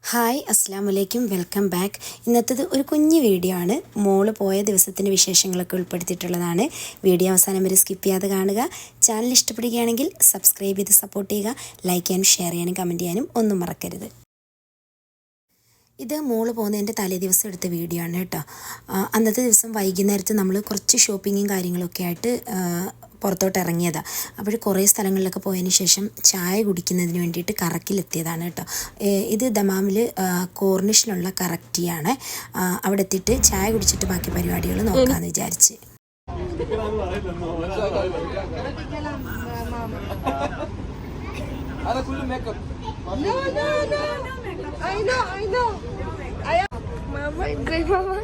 Hi അസ്സലാമലൈക്കും, welcome back. ഇന്നത്തേത് ഒരു കുഞ്ഞു വീഡിയോ ആണ്. മോള് പോയ ദിവസത്തിൻ്റെ വിശേഷങ്ങളൊക്കെ ഉൾപ്പെടുത്തിയിട്ടുള്ളതാണ്. വീഡിയോ അവസാനം വരെ സ്കിപ്പ് ചെയ്യാതെ കാണുക. ചാനൽ ഇഷ്ടപ്പെടുകയാണെങ്കിൽ സബ്സ്ക്രൈബ് ചെയ്ത് സപ്പോർട്ട് ചെയ്യുക. ലൈക്ക് ചെയ്യാനും ഷെയർ ചെയ്യാനും കമൻറ്റ് ചെയ്യാനും ഒന്നും മറക്കരുത്. ഇത് മോള് പോകുന്നതിൻ്റെ തലേ ദിവസം എടുത്ത വീഡിയോ ആണ് കേട്ടോ. അന്നത്തെ ദിവസം വൈകുന്നേരത്ത് നമ്മൾ കുറച്ച് ഷോപ്പിങ്ങും കാര്യങ്ങളൊക്കെ ആയിട്ട് പുറത്തോട്ട് ഇറങ്ങിയതാണ്. അപ്പോൾ കുറേ സ്ഥലങ്ങളിലൊക്കെ പോയതിന് ശേഷം ചായ കുടിക്കുന്നതിന് വേണ്ടിയിട്ട് കറക്കിലെത്തിയതാണ് കേട്ടോ. ഇത് ദമാമിൽ കോർണിഷിലുള്ള കറക്റ്റിയാണ്. അവിടെ എത്തിയിട്ട് ചായ കുടിച്ചിട്ട് ബാക്കി പരിപാടികൾ നോക്കാമെന്ന് വിചാരിച്ച്. I know. Mama, great mama.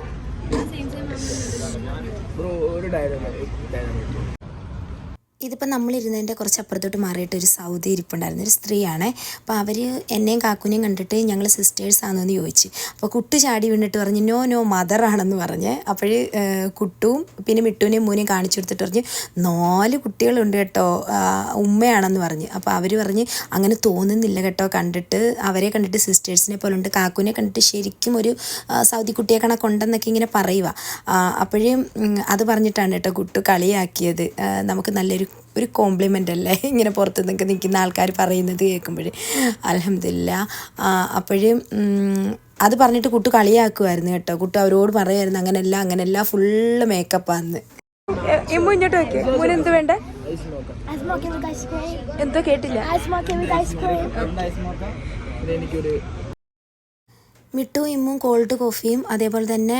Bro, ഒരു ഡയലോഗ്. ഇതിപ്പോൾ നമ്മളിരുന്നതിൻ്റെ കുറച്ച് അപ്പുറത്തോട്ട് മാറിയിട്ട് ഒരു സൗദി ഇരിപ്പുണ്ടായിരുന്നു, ഒരു സ്ത്രീയാണ്. അപ്പോൾ അവർ എന്നെയും കാക്കുനെയും കണ്ടിട്ട് ഞങ്ങൾ സിസ്റ്റേഴ്സാണോ എന്ന് ചോദിച്ചു. അപ്പോൾ കുട്ടു ചാടി വീണിട്ട് പറഞ്ഞ് നോ മദറാണെന്ന് പറഞ്ഞ്. അപ്പോൾ കുട്ടുവും പിന്നെ മിട്ടുവിനെയും മൂനെയും കാണിച്ചു കൊടുത്തിട്ട് പറഞ്ഞ് 4 കുട്ടികളുണ്ട് കേട്ടോ, ഉമ്മയാണെന്ന് പറഞ്ഞ്. അപ്പോൾ അവർ പറഞ്ഞ് അങ്ങനെ തോന്നുന്നില്ല കേട്ടോ, അവരെ കണ്ടിട്ട് സിസ്റ്റേഴ്സിനെ പോലെ ഉണ്ട്, കാക്കുനെ കണ്ടിട്ട് ശരിക്കും ഒരു സൗദി കുട്ടിയെ കണക്കുണ്ടെന്നൊക്കെ ഇങ്ങനെ പറയുക. അപ്പോഴും അത് പറഞ്ഞിട്ടാണ് കേട്ടോ കുട്ടു കളിയാക്കിയത്. നമുക്ക് നല്ലൊരു കോംപ്ലിമെൻ്റ് അല്ലേ ഇങ്ങനെ പുറത്ത് നിൽക്കുന്ന ആൾക്കാർ പറയുന്നത് കേൾക്കുമ്പോൾ. അൽഹംദുലില്ലാ. അപ്പോഴും അത് പറഞ്ഞിട്ട് കുട്ടു കളിയാക്കുമായിരുന്നു കേട്ടോ. കുട്ടു അവരോട് പറയുമായിരുന്നു അങ്ങനെയല്ല ഫുള്ള് മേക്കപ്പാന്ന്. ഇങ്ങോട്ട് നോക്കി എന്ത് വേണ്ട എന്തോ കേട്ടില്ല. മിട്ടും ഇമ്മും കോൾഡ് കോഫിയും അതേപോലെ തന്നെ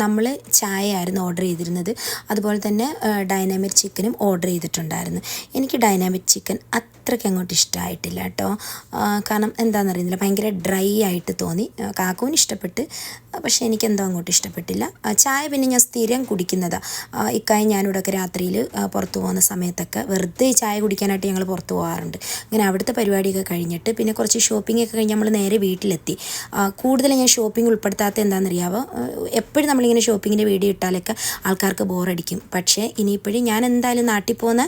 നമ്മൾ ചായയായിരുന്നു ഓർഡർ ചെയ്തിരുന്നത്. അതുപോലെ തന്നെ ഡൈനാമിക് ചിക്കനും ഓർഡർ ചെയ്തിട്ടുണ്ടായിരുന്നു. എനിക്ക് ഡൈനാമിക് ചിക്കൻ അത്രയ്ക്ക് അങ്ങോട്ട് ഇഷ്ടമായിട്ടില്ല കേട്ടോ. കാരണം എന്താണെന്നറിയുന്നില്ല, ഭയങ്കര ഡ്രൈ ആയിട്ട് തോന്നി. കാക്കുവിന് ഇഷ്ടപ്പെട്ട്, പക്ഷേ എനിക്കെന്തോ അങ്ങോട്ട് ഇഷ്ടപ്പെട്ടില്ല. ചായ പിന്നെ ഞാൻ സ്ഥിരം കുടിക്കുന്നതാണ്. ഇക്കായും ഞാനിവിടെയൊക്കെ രാത്രിയിൽ പുറത്ത് പോകുന്ന സമയത്തൊക്കെ വെറുതെ ചായ കുടിക്കാനായിട്ട് ഞങ്ങൾ പുറത്ത് പോകാറുണ്ട്. അങ്ങനെ അവിടുത്തെ പരിപാടിയൊക്കെ കഴിഞ്ഞിട്ട് പിന്നെ കുറച്ച് ഷോപ്പിംഗ് ഒക്കെ കഴിഞ്ഞ് നമ്മൾ നേരെ വീട്ടിലെത്തി. കൂടുതൽ ഞാൻ ഷോപ്പിംഗ് ഉൾപ്പെടുത്താത്ത എന്താണെന്നറിയാമോ, എപ്പോഴും നമ്മളിങ്ങനെ ഷോപ്പിങ്ങിൻ്റെ വീഡിയോ ഇട്ടാലൊക്കെ ആൾക്കാർക്ക് ബോറടിക്കും. പക്ഷേ ഇനിയിപ്പോഴും ഞാൻ എന്തായാലും നാട്ടിൽ പോകുന്ന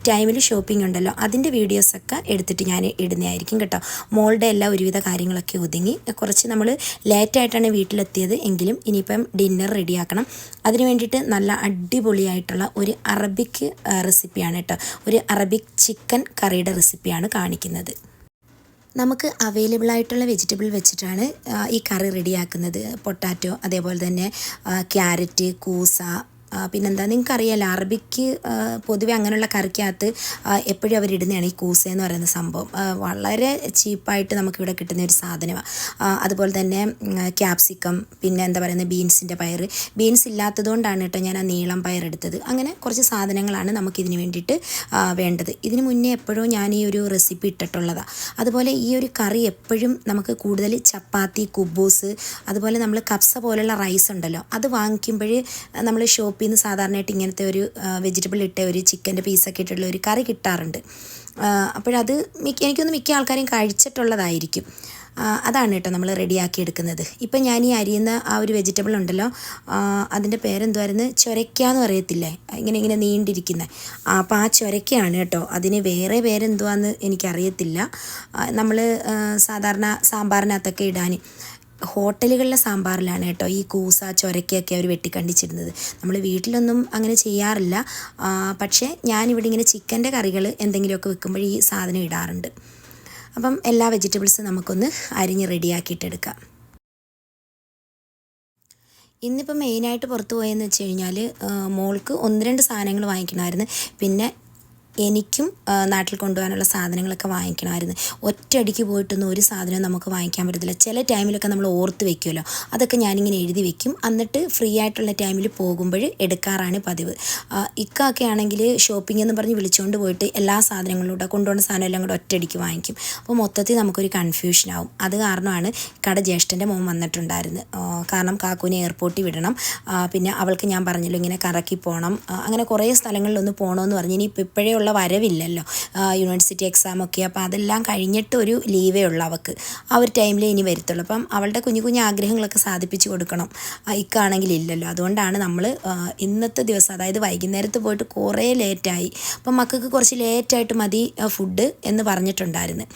ടൈമിൽ ഷോപ്പിംഗ് ഉണ്ടല്ലോ, അതിൻ്റെ വീഡിയോസൊക്കെ എടുത്തിട്ട് ഞാൻ ഇടുന്നതായിരിക്കും കേട്ടോ. മോളുടെ എല്ലാ ഒരുവിധ കാര്യങ്ങളൊക്കെ ഒതുങ്ങി. കുറച്ച് നമ്മൾ ലേറ്റായിട്ടാണ് വീട്ടിലെത്തിയത് എങ്കിലും ഇനിയിപ്പം ഡിന്നർ റെഡിയാക്കണം. അതിന് വേണ്ടിയിട്ട് നല്ല അടിപൊളിയായിട്ടുള്ള ഒരു അറബിക് റെസിപ്പിയാണ് കേട്ടോ. ഒരു അറബിക് ചിക്കൻ കറിയുടെ റെസിപ്പിയാണ് കാണിക്കുന്നത്. നമുക്ക് അവൈലബിൾ ആയിട്ടുള്ള വെജിറ്റബിൾ വെച്ചിട്ടാണ് ഈ കറി റെഡിയാക്കുന്നത്. പൊട്ടാറ്റോ, അതേപോലെ തന്നെ ക്യാരറ്റ്, കൂസ, പിന്നെന്താ നിങ്ങൾക്കറിയാമല്ലോ അറബിക്ക് പൊതുവെ അങ്ങനെയുള്ള കറിക്കകത്ത് എപ്പോഴും അവരിടുന്നതാണ് ഈ കൂസ എന്ന് പറയുന്ന സംഭവം. വളരെ ചീപ്പായിട്ട് നമുക്കിവിടെ കിട്ടുന്ന ഒരു സാധനമാണ്. അതുപോലെ തന്നെ ക്യാപ്സിക്കം, പിന്നെ എന്താ പറയുന്നത് ബീൻസിൻ്റെ പയർ. ബീൻസ് ഇല്ലാത്തതുകൊണ്ടാണ് കേട്ടോ ഞാൻ ആ നീളം പയർ എടുത്തത്. അങ്ങനെ കുറച്ച് സാധനങ്ങളാണ് നമുക്കിതിന് വേണ്ടിയിട്ട് വേണ്ടത്. ഇതിന് മുന്നേ എപ്പോഴും ഞാൻ ഈ ഒരു റെസിപ്പി ഇട്ടിട്ടുള്ളതാണ്. അതുപോലെ ഈ ഒരു കറി എപ്പോഴും നമുക്ക് കൂടുതൽ ചപ്പാത്തി, കുബൂസ്, അതുപോലെ നമ്മൾ കപ്സ പോലുള്ള റൈസ് ഉണ്ടല്ലോ, അത് വാങ്ങിക്കുമ്പോൾ നമ്മൾ ഷോപ്പിൽ നിന്ന് സാധാരണയായിട്ട് ഇങ്ങനത്തെ ഒരു വെജിറ്റബിൾ ഇട്ട ഒരു ചിക്കൻ്റെ പീസൊക്കെ ഇട്ടിട്ടുള്ള ഒരു കറി കിട്ടാറുണ്ട്. അപ്പോഴത് എനിക്കൊന്ന് മിക്ക ആൾക്കാരും കഴിച്ചിട്ടുള്ളതായിരിക്കും. അതാണ് കേട്ടോ നമ്മൾ റെഡിയാക്കി എടുക്കുന്നത്. ഇപ്പം ഞാൻ ഈ അരിയുന്ന ആ ഒരു വെജിറ്റബിൾ ഉണ്ടല്ലോ, അതിൻ്റെ പേരെന്തുമായിരുന്നു, ചൊരയ്ക്കാന്ന് പറയത്തില്ലേ, ഇങ്ങനെ നീണ്ടിരിക്കുന്നത്. അപ്പോൾ ആ ചൊരയ്ക്കയാണ് കേട്ടോ. അതിന് വേറെ പേരെന്തുവാന്ന് എനിക്കറിയത്തില്ല. നമ്മൾ സാധാരണ സാമ്പാറിനകത്തൊക്കെ ഇടാൻ ഹോട്ടലുകളിലെ സാമ്പാറിലാണ് കേട്ടോ ഈ കൂസ, ചൊരക്കയൊക്കെ അവർ വെട്ടിക്കണ്ടിച്ചിരുന്നത്. നമ്മൾ വീട്ടിലൊന്നും അങ്ങനെ ചെയ്യാറില്ല. പക്ഷേ ഞാനിവിടെ ഇങ്ങനെ ചിക്കൻ്റെ കറികൾ എന്തെങ്കിലുമൊക്കെ വെക്കുമ്പോൾ ഈ സാധനം ഇടാറുണ്ട്. അപ്പം എല്ലാ വെജിറ്റബിൾസും നമുക്കൊന്ന് അരിഞ്ഞ് റെഡിയാക്കിയിട്ടെടുക്കാം. ഇന്നിപ്പം മെയിനായിട്ട് പുറത്ത് പോയെന്ന് വെച്ച് കഴിഞ്ഞാൽ മോൾക്ക് 1-2 സാധനങ്ങൾ വാങ്ങിക്കണമായിരുന്നു. പിന്നെ എനിക്കും നാട്ടിൽ കൊണ്ടുപോകാനുള്ള സാധനങ്ങളൊക്കെ വാങ്ങിക്കണമായിരുന്നു. ഒറ്റയടിക്ക് പോയിട്ടൊന്നും ഒരു സാധനവും നമുക്ക് വാങ്ങിക്കാൻ പറ്റത്തില്ല. ചില ടൈമിലൊക്കെ നമ്മൾ ഓർത്ത് വെക്കുമല്ലോ, അതൊക്കെ ഞാനിങ്ങനെ എഴുതി വെക്കും. എന്നിട്ട് ഫ്രീ ആയിട്ടുള്ള ടൈമിൽ പോകുമ്പോൾ എടുക്കാറാണ് പതിവ്. ഇക്കൊക്കെ ആണെങ്കിൽ ഷോപ്പിംഗ് എന്ന് പറഞ്ഞ് വിളിച്ചുകൊണ്ട് പോയിട്ട് എല്ലാ സാധനങ്ങളിലൂടെ കൊണ്ടുപോകുന്ന സാധനം എല്ലാം കൂടെ ഒറ്റയടിക്ക് വാങ്ങിക്കും. അപ്പോൾ മൊത്തത്തിൽ നമുക്കൊരു കൺഫ്യൂഷനാവും. അത് കാരണമാണ് ജ്യേഷ്ഠൻ്റെ മോൻ വന്നിട്ടുണ്ടായിരുന്നു. കാരണം കാക്കുവിനെ എയർപോർട്ടിൽ വിടണം. പിന്നെ അവൾക്ക് ഞാൻ പറഞ്ഞല്ലോ ഇങ്ങനെ കറക്കി പോകണം, അങ്ങനെ കുറേ സ്ഥലങ്ങളിലൊന്ന് പോകണമെന്ന് പറഞ്ഞ് ഇനിയിപ്പോൾ ഇപ്പോഴേ അടുത്തുള്ള വരവില്ലല്ലോ, യൂണിവേഴ്സിറ്റി എക്സാമൊക്കെ. അപ്പോൾ അതെല്ലാം കഴിഞ്ഞിട്ട് ഒരു ലീവേ ഉള്ളൂ അവൾക്ക്, ആ ഒരു ടൈമിലേ ഇനി വരത്തുള്ളൂ. അപ്പം അവളുടെ കുഞ്ഞു കുഞ്ഞു ആഗ്രഹങ്ങളൊക്കെ സാധിപ്പിച്ച് കൊടുക്കണം, ഇക്കാണെങ്കിൽ ഇല്ലല്ലോ. അതുകൊണ്ടാണ് നമ്മൾ ഇന്നത്തെ ദിവസം, അതായത് വൈകുന്നേരത്ത് പോയിട്ട് കുറേ ലേറ്റായി. അപ്പം മക്കൾക്ക് കുറച്ച് ലേറ്റായിട്ട് മതി ഫുഡ് എന്ന് പറഞ്ഞിട്ടുണ്ടായിരുന്നു.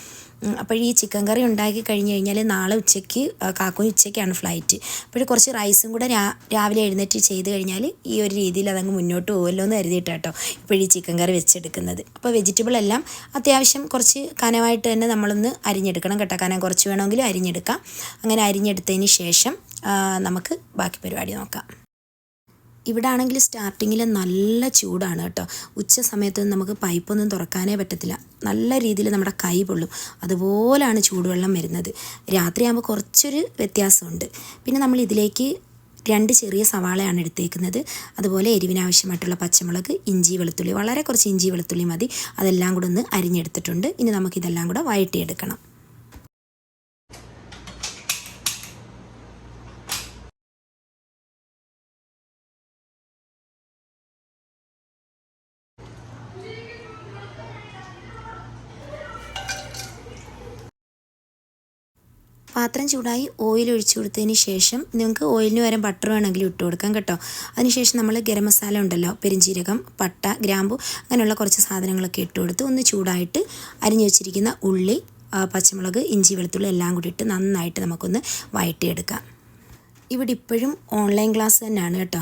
അപ്പോൾ ഈ ചിക്കൻ കറി ഉണ്ടാക്കി കഴിഞ്ഞ് കഴിഞ്ഞാൽ നാളെ ഉച്ചയ്ക്ക്, കാക്കൂന് ഉച്ചയ്ക്കാണ് ഫ്ലൈറ്റ്. അപ്പോൾ കുറച്ച് റൈസും കൂടെ രാവിലെ എഴുന്നേറ്റ് ചെയ്ത് കഴിഞ്ഞാൽ ഈ ഒരു രീതിയിൽ അതങ്ങ് മുന്നോട്ട് പോകുമല്ലോ എന്ന് കരുതിയിട്ട് കേട്ടോ ഇപ്പോൾ ഈ ചിക്കൻ കറി വെച്ചെടുക്കുന്നത്. അപ്പോൾ വെജിറ്റബിൾ എല്ലാം അത്യാവശ്യം കുറച്ച് കനമായിട്ട് തന്നെ നമ്മളൊന്ന് അരിഞ്ഞെടുക്കണം കേട്ടോ. കനം കുറച്ച് വേണമെങ്കിലും അരിഞ്ഞെടുക്കാം. അങ്ങനെ അരിഞ്ഞെടുത്തതിന് ശേഷം നമുക്ക് ബാക്കി പരിപാടി നോക്കാം. ഇവിടെ ആണെങ്കിൽ സ്റ്റാർട്ടിങ്ങിൽ നല്ല ചൂടാണ് കേട്ടോ. ഉച്ച സമയത്തൊന്നും നമുക്ക് പൈപ്പൊന്നും തുറക്കാനേ പറ്റത്തില്ല, നല്ല രീതിയിൽ നമ്മുടെ കൈ പൊള്ളും. അതുപോലാണ് ചൂടുവെള്ളം വരുന്നത്. രാത്രിയാകുമ്പോൾ കുറച്ചൊരു വ്യത്യാസമുണ്ട്. പിന്നെ നമ്മൾ ഇതിലേക്ക് 2 ചെറിയ സവാളയാണ് എടുത്തേക്കുന്നത്. അതുപോലെ എരിവിനാവശ്യമായിട്ടുള്ള പച്ചമുളക്, ഇഞ്ചി വെളുത്തുള്ളി, വളരെ കുറച്ച് ഇഞ്ചി വെളുത്തുള്ളി മതി. അതെല്ലാം കൂടെ ഒന്ന് അരിഞ്ഞെടുത്തിട്ടുണ്ട്. ഇനി നമുക്കിതെല്ലാം കൂടെ വഴറ്റിയെടുക്കണം. പാത്രം ചൂടായി ഓയിൽ ഒഴിച്ചു കൊടുത്തതിന് ശേഷം നിങ്ങൾക്ക് ഓയിലിന് പകരം ബട്ടർ വേണമെങ്കിലും ഇട്ട് കൊടുക്കാം കേട്ടോ. അതിനുശേഷം നമ്മൾ ഗരം മസാല ഉണ്ടല്ലോ, പെരിഞ്ജീരകം, പട്ട, ഗ്രാമ്പു, അങ്ങനെയുള്ള കുറച്ച് സാധനങ്ങളൊക്കെ ഇട്ട് കൊടുത്ത് ഒന്ന് ചൂടായിട്ട് അരിഞ്ഞു വെച്ചിരിക്കുന്ന ഉള്ളി, പച്ചമുളക്, ഇഞ്ചി വെളുത്തുള്ളി എല്ലാം കൂടി ഇട്ട് നന്നായിട്ട് നമുക്കൊന്ന് വഴറ്റിയെടുക്കാം. ഇവിടെ ഇപ്പോഴും ഓൺലൈൻ ക്ലാസ് തന്നെയാണ് കേട്ടോ.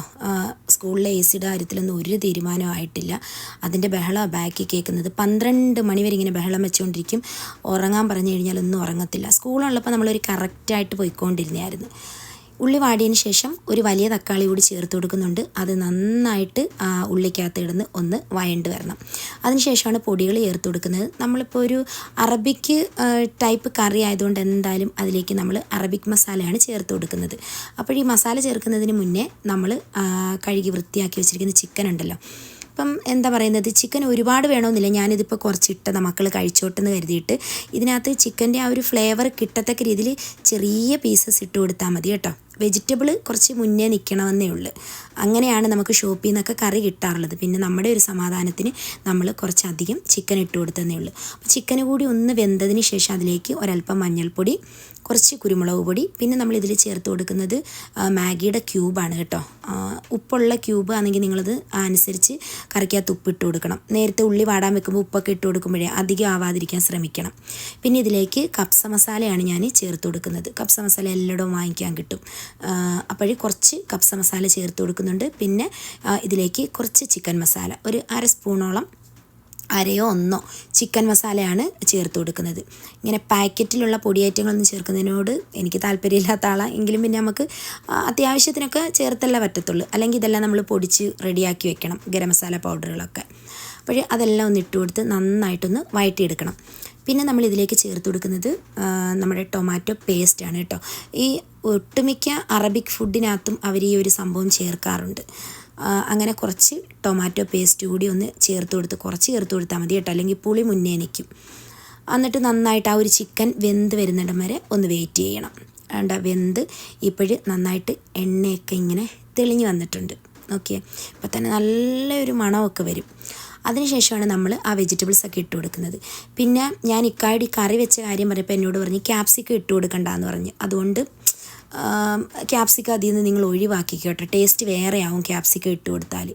സ്കൂളിലെ AC-യുടെ കാര്യത്തിലൊന്നും ഒരു തീരുമാനവും ആയിട്ടില്ല. അതിൻ്റെ ബഹളമാണ് ബാക്കി കേൾക്കുന്നത്. 12 മണി വരെ ഇങ്ങനെ ബഹളം വെച്ചുകൊണ്ടിരിക്കും. ഉറങ്ങാൻ പറഞ്ഞു കഴിഞ്ഞാലൊന്നും ഉറങ്ങത്തില്ല. സ്കൂളുള്ളപ്പോൾ നമ്മളൊരു കറക്റ്റായിട്ട് പോയിക്കൊണ്ടിരുന്നതായിരുന്നു. ഉള്ളി വാടിയതിന് ശേഷം ഒരു വലിയ തക്കാളി കൂടി ചേർത്ത് കൊടുക്കുന്നുണ്ട്. അത് നന്നായിട്ട് ഉള്ളിക്കകത്ത് ഇടുന്ന് ഒന്ന് വഴണ്ട് വരണം. അതിനുശേഷമാണ് പൊടികൾ ചേർത്ത് കൊടുക്കുന്നത്. നമ്മളിപ്പോൾ ഒരു അറബിക്ക് ടൈപ്പ് കറി ആയതുകൊണ്ട് എന്തായാലും അതിലേക്ക് നമ്മൾ അറബിക് മസാലയാണ് ചേർത്ത് കൊടുക്കുന്നത്. അപ്പോൾ ഈ മസാല ചേർക്കുന്നതിന് മുന്നേ നമ്മൾ കഴുകി വൃത്തിയാക്കി വെച്ചിരിക്കുന്ന ചിക്കൻ ഉണ്ടല്ലോ, ഇപ്പം എന്താ പറയുന്നത്, ചിക്കൻ ഒരുപാട് വേണമെന്നില്ല. ഞാനിതിപ്പോൾ കുറച്ചിട്ടത് മക്കൾ കഴിച്ചോട്ടെന്ന് കരുതിയിട്ട് ഇതിനകത്ത് ചിക്കൻ്റെ ആ ഒരു ഫ്ലേവർ കിട്ടത്തക്ക രീതിയിൽ ചെറിയ പീസസ് ഇട്ട് കൊടുത്താൽ മതി കേട്ടോ. വെജിറ്റബിൾ കുറച്ച് മുന്നേ നിൽക്കണമെന്നേ ഉള്ളൂ. അങ്ങനെയാണ് നമുക്ക് ഷോപ്പിൽ നിന്നൊക്കെ കറി കിട്ടാറുള്ളത്. പിന്നെ നമ്മുടെ ഒരു സമാധാനത്തിന് നമ്മൾ കുറച്ചധികം ചിക്കൻ ഇട്ട് കൊടുത്തതേ ഉള്ളൂ. അപ്പോൾ ചിക്കന് കൂടി ഒന്ന് വെന്തതിന് ശേഷം അതിലേക്ക് ഒരല്പം മഞ്ഞൾപ്പൊടി, കുറച്ച് കുരുമുളക് പൊടി, പിന്നെ നമ്മളിതിൽ ചേർത്ത് കൊടുക്കുന്നത് മാഗിയുടെ ക്യൂബാണ് കേട്ടോ. ഉപ്പുള്ള ക്യൂബ് ആണെങ്കിൽ നിങ്ങളത് അനുസരിച്ച് കറിക്കകത്ത് ഉപ്പിട്ട് കൊടുക്കണം. നേരത്തെ ഉള്ളി വാടാൻ വെക്കുമ്പോൾ ഉപ്പൊക്കെ ഇട്ട് കൊടുക്കുമ്പോഴേ അധികം ആവാതിരിക്കാൻ ശ്രമിക്കണം. പിന്നെ ഇതിലേക്ക് കപ്സ മസാലയാണ് ഞാൻ ചേർത്ത് കൊടുക്കുന്നത്. കപ്സ മസാല എല്ലായിടവും വാങ്ങിക്കാൻ കിട്ടും. അപ്പോൾ കുറച്ച് കപ്സ മസാല ചേർത്ത് കൊടുക്കുന്നുണ്ട്. പിന്നെ ഇതിലേക്ക് കുറച്ച് ചിക്കൻ മസാല, ഒരു 1/2 സ്പൂണോളം, 1/2 ചിക്കൻ മസാലയാണ് ചേർത്ത് കൊടുക്കുന്നത്. ഇങ്ങനെ പാക്കറ്റിലുള്ള പൊടിയേറ്റങ്ങളൊന്നും ചേർക്കുന്നതിനോട് എനിക്ക് താല്പര്യമില്ലാത്ത ആളാണ്. എങ്കിലും പിന്നെ നമുക്ക് അത്യാവശ്യത്തിനൊക്കെ ചേർത്തല്ലേ പറ്റത്തുള്ളൂ. അല്ലെങ്കിൽ ഇതെല്ലാം നമ്മൾ പൊടിച്ച് റെഡിയാക്കി വെക്കണം, ഗരം മസാല പൗഡറുകളൊക്കെ. അപ്പോൾ അതെല്ലാം ഒന്ന് ഇട്ട് കൊടുത്ത് നന്നായിട്ടൊന്ന് വഴറ്റിയെടുക്കണം. പിന്നെ നമ്മൾ ഇതിലേക്ക് ചേർത്ത് കൊടുക്കുന്നത് നമ്മുടെ ടൊമാറ്റോ പേസ്റ്റാണ് കേട്ടോ. ഈ ഒട്ടുമിക്ക അറബിക് ഫുഡിനകത്തും അവർ ഈ ഒരു സംഭവം ചേർക്കാറുണ്ട്. അങ്ങനെ കുറച്ച് ടൊമാറ്റോ പേസ്റ്റ് കൂടി ഒന്ന് കുറച്ച് ചേർത്ത് കൊടുത്താൽ മതി കേട്ടോ, അല്ലെങ്കിൽ പുളി മുന്നേ നിൽക്കും. എന്നിട്ട് നന്നായിട്ട് ആ ഒരു ചിക്കൻ വെന്ത് വരുന്നിടം വരെ ഒന്ന് വെയിറ്റ് ചെയ്യണം. വെന്ത് ഇപ്പോഴും നന്നായിട്ട് എണ്ണയൊക്കെ ഇങ്ങനെ തെളിഞ്ഞ് വന്നിട്ടുണ്ട്. ഓക്കെ, ഇപ്പോൾ തന്നെ നല്ലൊരു മണമൊക്കെ വരും. അതിനുശേഷമാണ് നമ്മൾ ആ വെജിറ്റബിൾസൊക്കെ ഇട്ട് കൊടുക്കുന്നത്. പിന്നെ ഞാൻ ഇക്കാടി കറി വെച്ച കാര്യം പറഞ്ഞപ്പോൾ എന്നോട് പറഞ്ഞ് ക്യാപ്സിക്കം ഇട്ട് കൊടുക്കണ്ടെന്ന് പറഞ്ഞ്. അതുകൊണ്ട് ക്യാപ്സിക്കം അതിൽ നിന്ന് നിങ്ങൾ ഒഴിവാക്കിക്കോട്ടെ, ടേസ്റ്റ് വേറെ ആവും ക്യാപ്സിക്കം ഇട്ട് കൊടുത്താൽ.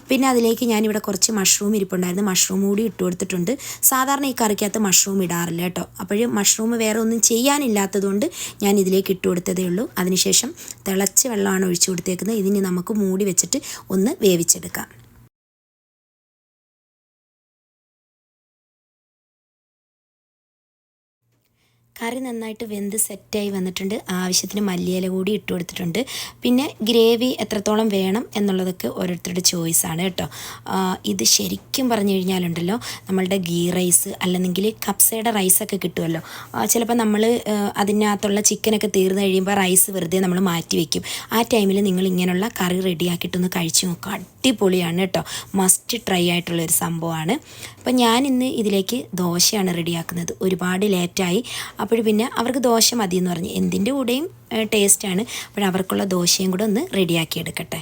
പിന്നെ അതിലേക്ക് ഞാനിവിടെ കുറച്ച് മഷ്റൂം ഇരിപ്പുണ്ടായിരുന്നു, മഷ്റൂം കൂടി ഇട്ട് കൊടുത്തിട്ടുണ്ട്. സാധാരണ ഈ കറിക്കകത്ത് മഷ്റൂം ഇടാറില്ല കേട്ടോ. അപ്പോഴും മഷ്റൂം വേറെ ഒന്നും ചെയ്യാനില്ലാത്തതുകൊണ്ട് ഞാൻ ഇതിലേക്ക് ഇട്ട് കൊടുത്തതേ ഉള്ളൂ. അതിനുശേഷം തിളച്ച വെള്ളമാണ് ഒഴിച്ചു കൊടുത്തേക്കുന്നത്. ഇതിന് നമുക്ക് മൂടി വെച്ചിട്ട് ഒന്ന് വേവിച്ചെടുക്കാം. കറി നന്നായിട്ട് വെന്ത് സെറ്റായി വന്നിട്ടുണ്ട്. ആവശ്യത്തിന് മല്ലിയില കൂടി ഇട്ട് കൊടുത്തിട്ടുണ്ട്. പിന്നെ ഗ്രേവി എത്രത്തോളം വേണം എന്നുള്ളതൊക്കെ ഓരോരുത്തരുടെ ചോയ്സാണ് കേട്ടോ. ഇത് ശരിക്കും പറഞ്ഞു കഴിഞ്ഞാലുണ്ടല്ലോ, നമ്മളുടെ ഗീ റൈസ് അല്ലെങ്കിൽ കപ്സയുടെ റൈസൊക്കെ കിട്ടുമല്ലോ, ചിലപ്പോൾ നമ്മൾ അതിനകത്തുള്ള ചിക്കനൊക്കെ തീർന്നു കഴിയുമ്പോൾ റൈസ് വെറുതെ നമ്മൾ മാറ്റി വയ്ക്കും. ആ ടൈമിൽ നിങ്ങൾ ഇങ്ങനെയുള്ള കറി റെഡിയാക്കിയിട്ടൊന്ന് കഴിച്ച് നോക്കുക. അടിപൊളിയാണ് കേട്ടോ, മസ്റ്റ് ട്രൈ ആയിട്ടുള്ളൊരു സംഭവമാണ്. അപ്പം ഞാനിന്ന് ഇതിലേക്ക് ദോശയാണ് റെഡിയാക്കുന്നത്. ഒരുപാട് ലേറ്റായി, അപ്പോൾ പിന്നെ അവർക്ക് ദോശ മതി എന്ന് പറഞ്ഞ്. എന്തിൻ്റെ കൂടെയും ടേസ്റ്റാണ്. അപ്പോൾ അവർക്കുള്ള ദോശയും കൂടെ ഒന്ന് റെഡിയാക്കി എടുക്കട്ടെ.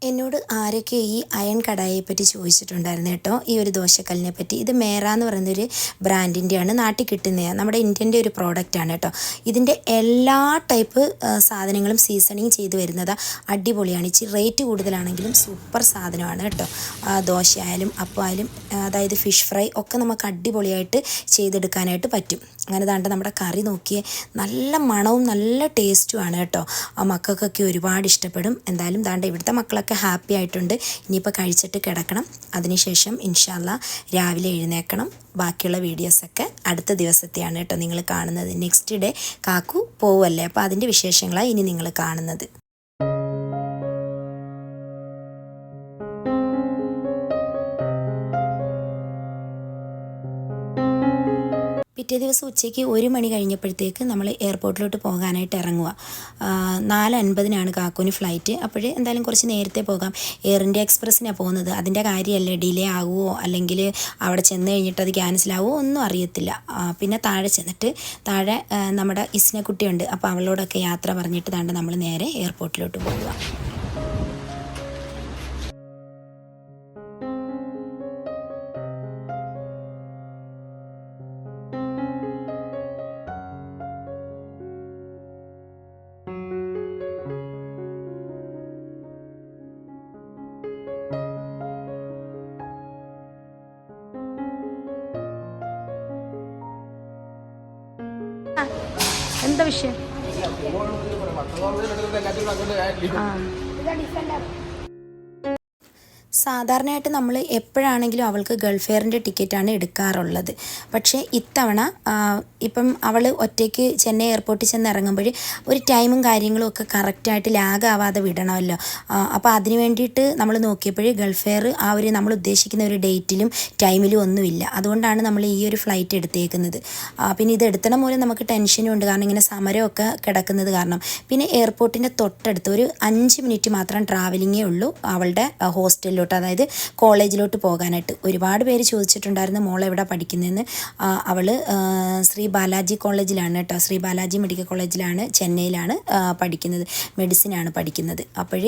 എന്നോട് ആരൊക്കെ ഈ അയൺ കടായിയെ പറ്റി ചോദിച്ചിട്ടുണ്ടായിരുന്നു കേട്ടോ, ഈ ഒരു ദോശക്കല്ലിനെ പറ്റി. ഇത് മേറ എന്ന് പറയുന്നൊരു ബ്രാൻഡിൻ്റെയാണ്, നാട്ടിൽ കിട്ടുന്നതാണ്, നമ്മുടെ ഇന്ത്യൻ്റെ ഒരു പ്രോഡക്റ്റാണ് കേട്ടോ. ഇതിൻ്റെ എല്ലാ ടൈപ്പ് സാധനങ്ങളും സീസണിങ് ചെയ്ത് വരുന്നത് അടിപൊളിയാണ്. ഇച്ചിരി റേറ്റ് കൂടുതലാണെങ്കിലും സൂപ്പർ സാധനമാണ് കേട്ടോ. ദോശയായാലും അപ്പമായാലും അതായത് ഫിഷ് ഫ്രൈ ഒക്കെ നമുക്ക് അടിപൊളിയായിട്ട് ചെയ്തെടുക്കാനായിട്ട് പറ്റും. അങ്ങനെ ദാണ്ട് നമ്മുടെ കറി നോക്കിയേ, നല്ല മണവും നല്ല ടേസ്റ്റുമാണ് കേട്ടോ. ആ മക്കൾക്കൊക്കെ ഒരുപാട് ഇഷ്ടപ്പെടും. എന്തായാലും ദാണ്ട് ഇവിടുത്തെ മക്കളൊക്കെ ഹാപ്പി ആയിട്ടുണ്ട്. ഇനിയിപ്പോൾ കഴിച്ചിട്ട് കിടക്കണം. അതിനുശേഷം ഇൻഷാ അല്ലാ രാവിലെ എഴുന്നേൽക്കണം. ബാക്കിയുള്ള വീഡിയോസൊക്കെ അടുത്ത ദിവസത്തെയാണ് കേട്ടോ നിങ്ങൾ കാണുന്നത്. നെക്സ്റ്റ് ഡേ കാക്കു പോവല്ലേ, അപ്പോൾ അതിൻ്റെ വിശേഷങ്ങളാണ് ഇനി നിങ്ങൾ കാണുന്നത്. പിറ്റേ ദിവസം ഉച്ചയ്ക്ക് 1 മണി കഴിഞ്ഞപ്പോഴത്തേക്ക് നമ്മൾ എയർപോർട്ടിലോട്ട് പോകാനായിട്ട് ഇറങ്ങുക. 4:50-നാണ് കാക്കൂന് ഫ്ലൈറ്റ്. അപ്പോഴേ എന്തായാലും കുറച്ച് നേരത്തെ പോകാം. എയർ ഇന്ത്യ എക്സ്പ്രസ്സിനാണ് പോകുന്നത്. അതിൻ്റെ കാര്യമല്ലേ, ഡിലേ ആകുമോ അല്ലെങ്കിൽ അവിടെ ചെന്ന് കഴിഞ്ഞിട്ട് അത് ക്യാൻസലാകുമോ ഒന്നും അറിയത്തില്ല. പിന്നെ താഴെ ചെന്നിട്ട് താഴെ നമ്മുടെ ഇസ്നക്കുട്ടിയുണ്ട്, അപ്പോൾ അവളോടൊക്കെ യാത്ര പറഞ്ഞിട്ട് താണ്ട് നമ്മൾ നേരെ എയർപോർട്ടിലോട്ട് പോകുക. എന്താ വിഷയം? സാധാരണയായിട്ട് നമ്മൾ എപ്പോഴാണെങ്കിലും അവൾക്ക് ഗൾഫ് എയറിൻ്റെ ടിക്കറ്റാണ് എടുക്കാറുള്ളത്. പക്ഷേ ഇത്തവണ ഇപ്പം അവൾ ഒറ്റയ്ക്ക് ചെന്നൈ എയർപോർട്ടിൽ ചെന്ന് ഇറങ്ങുമ്പോൾ ഒരു ടൈമും കാര്യങ്ങളും ഒക്കെ കറക്റ്റായിട്ട് ലാഗാവാതെ വിടണമല്ലോ. അപ്പോൾ അതിന് വേണ്ടിയിട്ട് നമ്മൾ നോക്കിയപ്പോൾ ഗൾഫ് എയർ ആ ഒരു നമ്മൾ ഉദ്ദേശിക്കുന്ന ഒരു ഡേറ്റിലും ടൈമിലും ഒന്നുമില്ല. അതുകൊണ്ടാണ് നമ്മൾ ഈ ഒരു ഫ്ലൈറ്റ് എടുത്തേക്കുന്നത്. പിന്നെ ഇത് എടുത്തണ മൂലം നമുക്ക് ടെൻഷനും ഉണ്ട്, കാരണം ഇങ്ങനെ സമരമൊക്കെ കിടക്കുന്നത് കാരണം. പിന്നെ എയർപോർട്ടിൻ്റെ തൊട്ടടുത്ത് ഒരു 5 മിനിറ്റ് മാത്രം ട്രാവലിങ്ങേ ഉള്ളൂ അവളുടെ ഹോസ്റ്റലിലോട്ട്, അതായത് കോളേജിലോട്ട് പോകാനായിട്ട്. ഒരുപാട് പേര് ചോദിച്ചിട്ടുണ്ടായിരുന്നു മോൾ എവിടെ പഠിക്കുന്നതെന്ന്. അവൾ ശ്രീ ബാലാജി കോളേജിലാണ് കേട്ടോ, ശ്രീ ബാലാജി മെഡിക്കൽ കോളേജിലാണ്, ചെന്നൈയിലാണ് പഠിക്കുന്നത്, മെഡിസിനാണ് പഠിക്കുന്നത്. അപ്പോൾ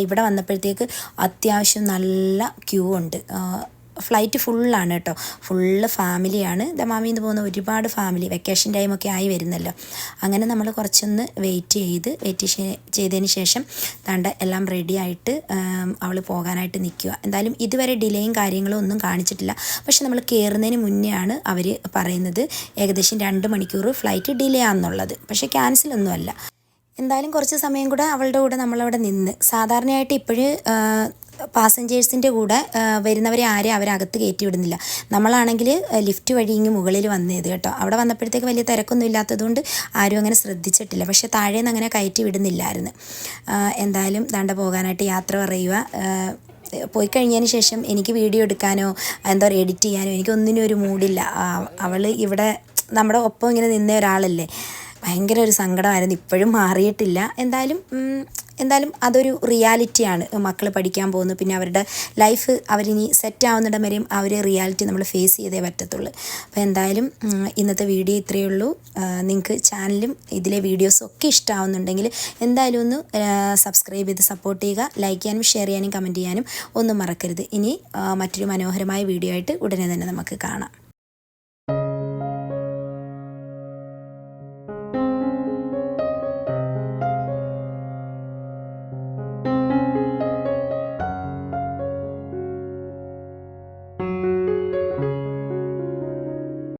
ഇവിടെ വന്നപ്പോഴത്തേക്ക് അത്യാവശ്യം നല്ല ക്യൂ ഉണ്ട്. ഫ്ലൈറ്റ് ഫുള്ളാണ് കേട്ടോ, ഫുള്ള് ഫാമിലിയാണ്. ദമാമിയിൽ നിന്ന് പോകുന്ന ഒരുപാട് ഫാമിലി, വെക്കേഷൻ ടൈമൊക്കെ ആയി വരുന്നല്ലോ. അങ്ങനെ നമ്മൾ കുറച്ചൊന്ന് വെയിറ്റ് ചെയ്തതിന് ശേഷം ദാണ്ട എല്ലാം റെഡി ആയിട്ട് അവൾ പോകാനായിട്ട് നിൽക്കുക. എന്തായാലും ഇതുവരെ ഡിലേയും കാര്യങ്ങളും ഒന്നും കാണിച്ചിട്ടില്ല. പക്ഷെ നമ്മൾ കയറുന്നതിന് മുന്നെയാണ് അവർ പറയുന്നത് ഏകദേശം 2 മണിക്കൂർ ഫ്ലൈറ്റ് ഡിലേ ആണെന്നുള്ളത്. പക്ഷേ ക്യാൻസലൊന്നുമല്ല. എന്തായാലും കുറച്ച് സമയം കൂടെ അവളുടെ കൂടെ നമ്മളവിടെ നിന്ന്. സാധാരണയായിട്ട് ഇപ്പോഴും പാസഞ്ചേഴ്സിൻ്റെ കൂടെ വരുന്നവരെ ആരെയും അവരകത്ത് കയറ്റി വിടുന്നില്ല. നമ്മളാണെങ്കിൽ ലിഫ്റ്റ് വഴി ഇങ്ങ് മുകളിൽ വന്നത് കേട്ടോ. അവിടെ വന്നപ്പോഴത്തേക്ക് വലിയ തിരക്കൊന്നും ഇല്ലാത്തതുകൊണ്ട് ആരും അങ്ങനെ ശ്രദ്ധിച്ചിട്ടില്ല. പക്ഷേ താഴേന്ന് അങ്ങനെ കയറ്റി വിടുന്നില്ലായിരുന്നു. എന്തായാലും ദാണ്ട പോകാനായിട്ട് യാത്ര പറയുക. പോയി കഴിഞ്ഞതിന് ശേഷം എനിക്ക് വീഡിയോ എടുക്കാനോ എന്താ പറയുക എഡിറ്റ് ചെയ്യാനോ എനിക്കൊന്നിനും ഒരു മൂഡില്ല. അവൾ ഇവിടെ നമ്മുടെ ഒപ്പം ഇങ്ങനെ നിന്ന ഒരാളല്ലേ, ഭയങ്കര ഒരു സങ്കടമായിരുന്നു. ഇപ്പോഴും മാറിയിട്ടില്ല. എന്തായാലും അതൊരു റിയാലിറ്റിയാണ്. മക്കൾ പഠിക്കാൻ പോകുന്നു, പിന്നെ അവരുടെ ലൈഫ് അവരിനി സെറ്റ് ആവുന്നിടം വരെയും ആ ഒരു റിയാലിറ്റി നമ്മൾ ഫേസ് ചെയ്തേ പറ്റത്തുള്ളൂ. അപ്പോൾ എന്തായാലും ഇന്നത്തെ വീഡിയോ ഇത്രയേ ഉള്ളൂ. നിങ്ങൾക്ക് ചാനലും ഇതിലെ വീഡിയോസും ഒക്കെ ഇഷ്ടമാവുന്നുണ്ടെങ്കിൽ എന്തായാലും ഒന്ന് സബ്സ്ക്രൈബ് ചെയ്ത് സപ്പോർട്ട് ചെയ്യുക. ലൈക്ക് ചെയ്യാനും ഷെയർ ചെയ്യാനും കമൻറ്റ് ചെയ്യാനും ഒന്നും മറക്കരുത്. ഇനി മറ്റൊരു മനോഹരമായ വീഡിയോ ആയിട്ട് ഉടനെ തന്നെ നമുക്ക് കാണാം.